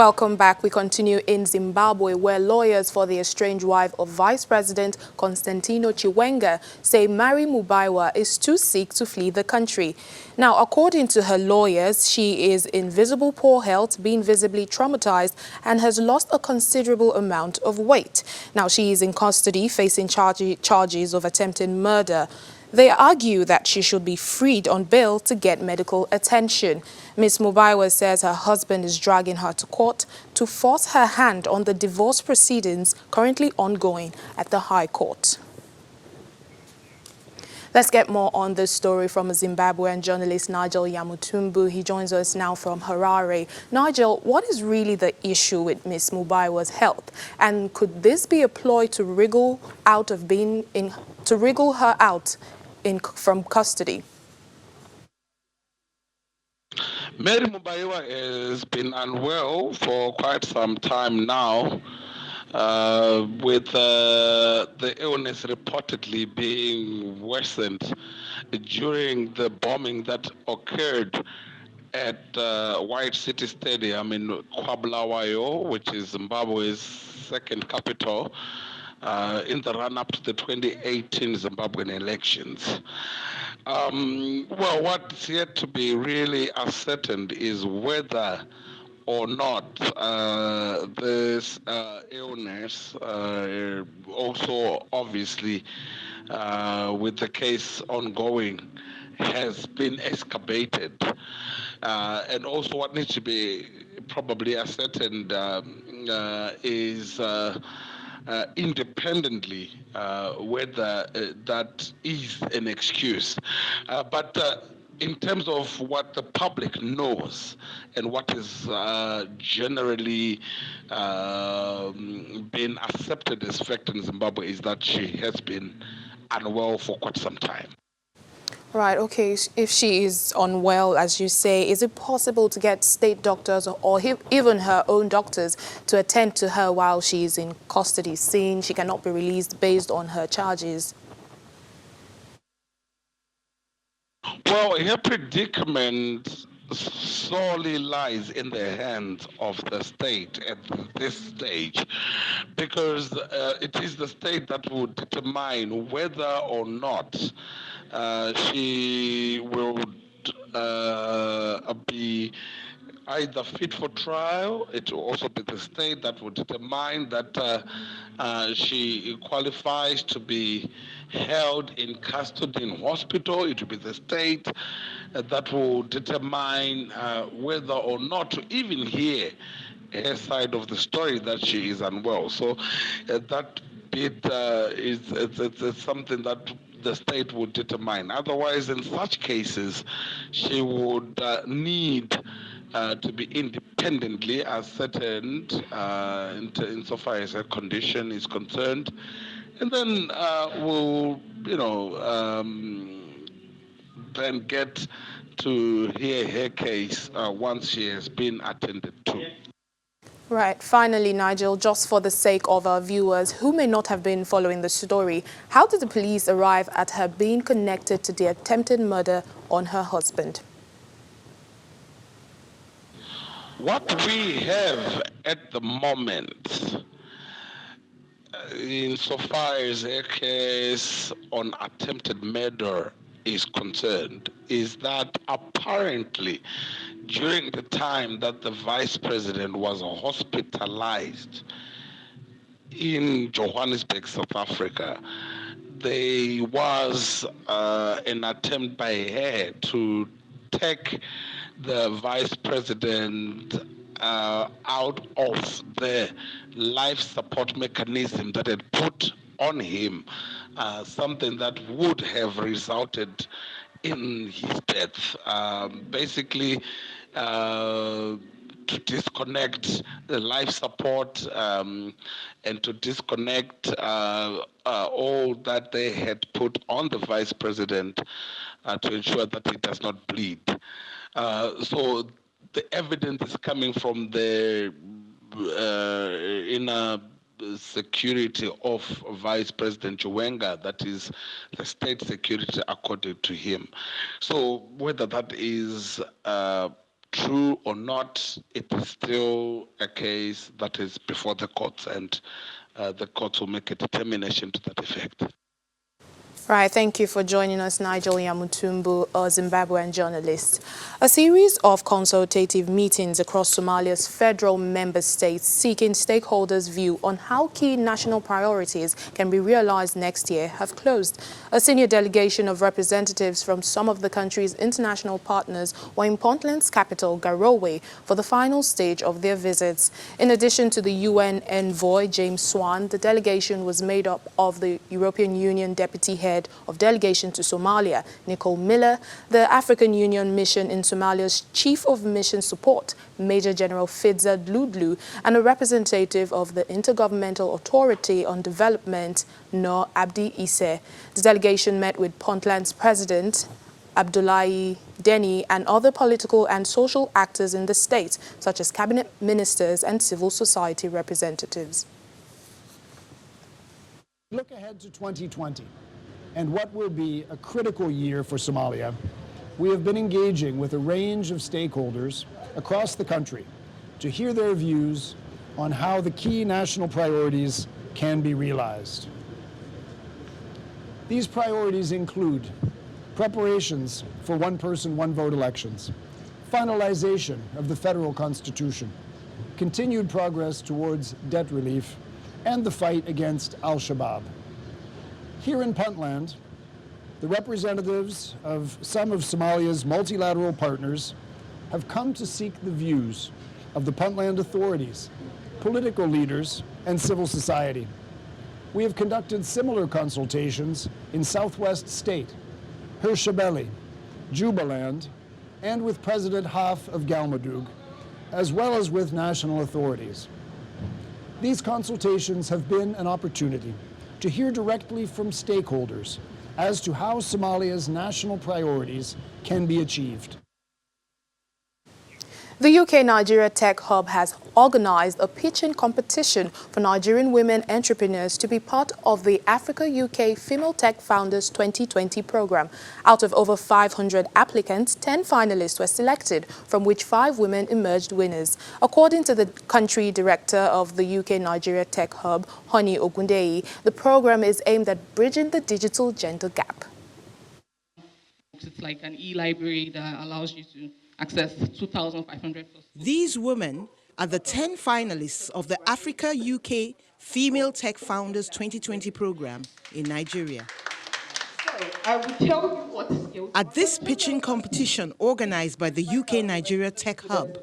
Welcome back. We continue in Zimbabwe, where lawyers for the estranged wife of Vice President Constantino Chiwenga say Mary Mubaiwa is too sick to flee the country. Now, according to her lawyers, she is in visible poor health, being visibly traumatized, and has lost a considerable amount of weight. Now, she is in custody, facing charges of attempted murder. They argue that she should be freed on bail to get medical attention. Ms. Mubaiwa says her husband is dragging her to court to force her hand on the divorce proceedings currently ongoing at the High Court. Let's get more on this story from Zimbabwean journalist Nigel Yamutumbu. He joins us now from Harare. Nigel, what is really the issue with Ms. Mubaiwa's health? And could this be a ploy to wriggle her out from custody? Mary Mubaiwa has been unwell for quite some time now, with the illness reportedly being worsened during the bombing that occurred at White City Stadium in Bulawayo, which is Zimbabwe's second capital, in the run-up to the 2018 Zimbabwean elections. Well, what's yet to be really ascertained is whether or not this illness, also obviously with the case ongoing, has been excavated. And also what needs to be probably ascertained is independently whether that is an excuse. But in terms of what the public knows and what is generally been accepted as fact in Zimbabwe is that she has been unwell for quite some time. Right, okay. If she is unwell, as you say, is it possible to get state doctors or even her own doctors to attend to her while she is in custody, seeing she cannot be released based on her charges? Well, her predicament solely lies in the hands of the state at this stage, because it is the state that will determine whether or not she will be either fit for trial. It will also be the state that will determine that she qualifies to be held in custody in hospital. It will be the state that will determine whether or not to even hear her side of the story that she is unwell. So that bit is it's something that the state would determine. Otherwise, in such cases, she would need to be independently ascertained insofar as her condition is concerned, and then we'll, then get to hear her case once she has been attended to. Right. Finally, Nigel, just for the sake of our viewers who may not have been following the story, how did the police arrive at her being connected to the attempted murder on her husband? What we have at the moment, insofar as a case on attempted murder is concerned, is that apparently during the time that the vice president was hospitalized in Johannesburg, South Africa, there was an attempt by her to take the vice president out of the life support mechanism that had put on him, something that would have resulted in his death. Basically, to disconnect the life support and to disconnect all that they had put on the vice president to ensure that he does not bleed. So the evidence is coming from the inner security of Vice President Chiwenga, that is the state security according to him. So whether that is true or not, it is still a case that is before the courts, and the courts will make a determination to that effect. Right, thank you for joining us, Nigel Yamutumbu, a Zimbabwean journalist. A series of consultative meetings across Somalia's federal member states seeking stakeholders' view on how key national priorities can be realized next year have closed. A senior delegation of representatives from some of the country's international partners were in Puntland's capital, Garowe, for the final stage of their visits. In addition to the UN envoy, James Swan, the delegation was made up of the European Union Deputy Head of Delegation to Somalia, Nicole Miller, the African Union Mission in Somalia's Chief of Mission Support, Major General Fidza Dludlu, and a representative of the Intergovernmental Authority on Development, Noor Abdi Isse. The delegation met with Puntland's President, Abdullahi Deni, and other political and social actors in the state, such as cabinet ministers and civil society representatives. Look ahead to 2020 and what will be a critical year for Somalia. We have been engaging with a range of stakeholders across the country to hear their views on how the key national priorities can be realized. These priorities include preparations for one-person, one-vote elections, finalization of the federal constitution, continued progress towards debt relief, and the fight against Al-Shabaab. Here in Puntland, the representatives of some of Somalia's multilateral partners have come to seek the views of the Puntland authorities, political leaders, and civil society. We have conducted similar consultations in Southwest State, Hirshabelle, Jubaland, and with President Haf of Galmudug, as well as with national authorities. These consultations have been an opportunity to hear directly from stakeholders as to how Somalia's national priorities can be achieved. The UK-Nigeria Tech Hub has organized a pitching competition for Nigerian women entrepreneurs to be part of the Africa-UK Female Tech Founders 2020 program. Out of over 500 applicants, 10 finalists were selected, from which 5 women emerged winners. According to the country director of the UK-Nigeria Tech Hub, Honey Ogundeyi, the program is aimed at bridging the digital gender gap. It's like an e-library that allows you to access 2,500 plus. These women are the 10 finalists of the Africa-UK Female Tech Founders 2020 program in Nigeria. So I will tell you what skills. At this pitching competition organized by the UK-Nigeria Tech Hub,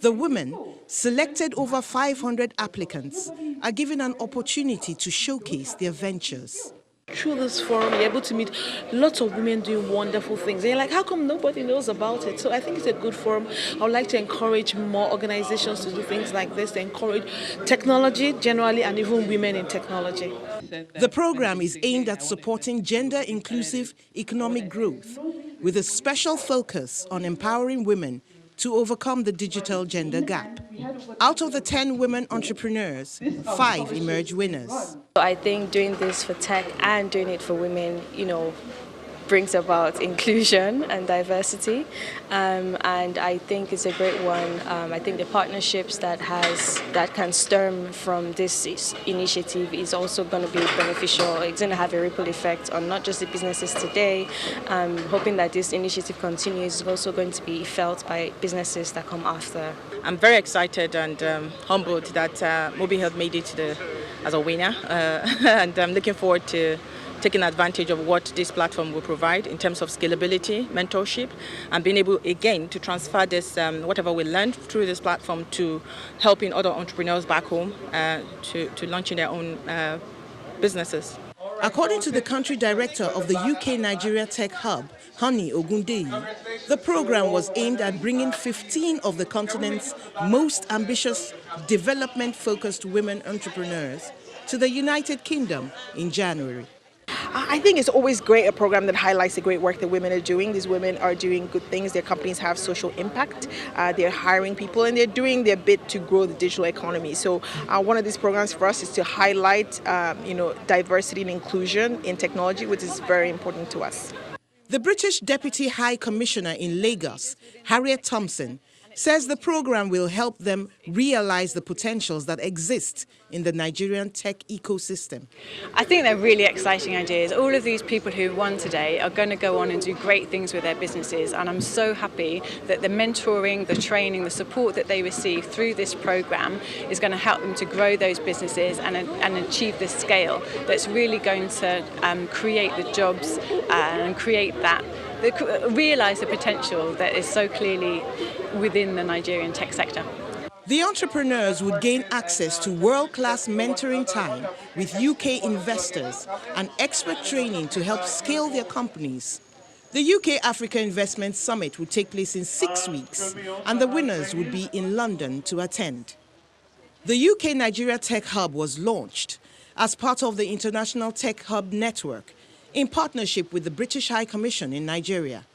the women, selected over 500 applicants, are given an opportunity to showcase their ventures. Through this forum, you're able to meet lots of women doing wonderful things. And you're like, how come nobody knows about it? So I think it's a good forum. I would like to encourage more organizations to do things like this, to encourage technology generally and even women in technology. The program is aimed at supporting gender-inclusive economic growth, with a special focus on empowering women to overcome the digital gender gap. Out of the 10 women entrepreneurs, 5 emerge winners. I think doing this for tech and doing it for women, brings about inclusion and diversity, and I think it's a great one. I think the partnerships that can stem from this initiative is also going to be beneficial. It's going to have a ripple effect on not just the businesses today. Hoping that this initiative continues is also going to be felt by businesses that come after. I'm very excited and humbled that Mobi Health made it as a winner, and I'm looking forward to taking advantage of what this platform will provide in terms of scalability, mentorship, and being able, again, to transfer this, whatever we learned through this platform, to helping other entrepreneurs back home to launching their own businesses. According to the country director of the UK-Nigeria Tech Hub, Honey Ogundeyi, the program was aimed at bringing 15 of the continent's most ambitious development-focused women entrepreneurs to the United Kingdom in January. I think it's always great, a program that highlights the great work that women are doing. These women are doing good things. Their companies have social impact. They're hiring people and they're doing their bit to grow the digital economy. So one of these programs for us is to highlight diversity and inclusion in technology, which is very important to us. The British Deputy High Commissioner in Lagos, Harriet Thompson, says the program will help them realize the potentials that exist in the Nigerian tech ecosystem. I think they're really exciting ideas. All of these people who won today are going to go on and do great things with their businesses, and I'm so happy that the mentoring, the training, the support that they receive through this program is going to help them to grow those businesses and achieve the scale that's really going to create the jobs and create that, realise the potential that is so clearly within the Nigerian tech sector. The entrepreneurs would gain access to world-class mentoring time with UK investors and expert training to help scale their companies. The UK Africa Investment Summit would take place in 6 weeks, and the winners would be in London to attend. The UK Nigeria Tech Hub was launched as part of the International Tech Hub Network in partnership with the British High Commission in Nigeria.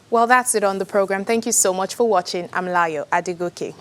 Well, that's it on the program. Thank you so much for watching. I'm Layo Adigoke.